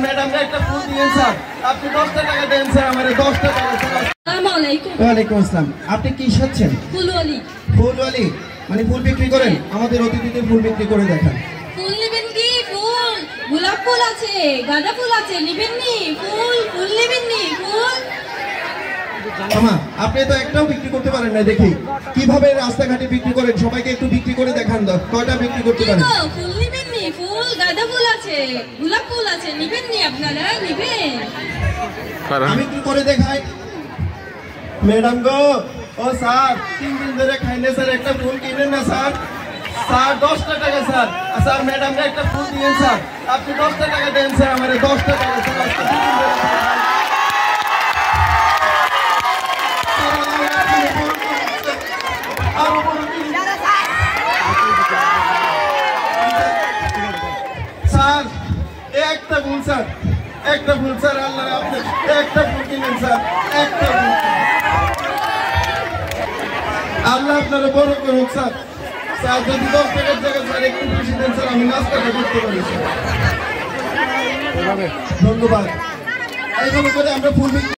Madam একটা ফুল দিয়েন sir, আপনি 10টা টাকা দেন স্যার, আমারে 10টা টাকা স্যার। আসসালামু আলাইকুম। ওয়ালাইকুম আসসালাম। আপনি কি সাচ্ছেন? ফুলওয়ালি। ফুলওয়ালি মানে ফুল বিক্রি করেন? আমাদের অতিথিদের ফুল বিক্রি করে দেখান। ফুল নেবেন কি? ফুল গোলাপ ফুল আছে, গাঁদা ফুল আছে, নেবেন নি? ফুল নেবেন নি? ফুল আমা আপনি তো একটাও বিক্রি করতে পারেন না, দেখি কিভাবে রাস্তাঘাটে বিক্রি করেন, সবাইকে একটু বিক্রি করে দেখান দাও, কয়টা বিক্রি করতে পারেন? ফুল নেবেন নি? ফুল গাঁদা ফুল আছে, গোলাপ ফুল আছে, নেবেন নি? আপনারা নেবেন? আমি কি করে দেখাই? ম্যাডাম গো, ও স্যার 3 দিন ধরে খাইলে স্যার একটা ফুল কিনেন না স্যার। স্যার 10টা টাকা স্যার। স্যার ম্যাডাম একটা ফুল দিয়েন স্যার, আপনি 10টা টাকা দেন স্যার, আমারে 10টা টাকা স্যার। স্যার একটা ফুল স্যার, একটা ফুল স্যার, আল্লাহ আপনি একটা ফুল কিনেন স্যার, একটা ফুল। আল্লাহ আপনারা বড় করুন স্যার। স্যার যদি 10 টাকার জায়গায় স্যার একটু বেশি দেন স্যার, আমি নাস্তাটা করতে পারি স্যার। ধন্যবাদ। এইভাবে করে আমরা ফুল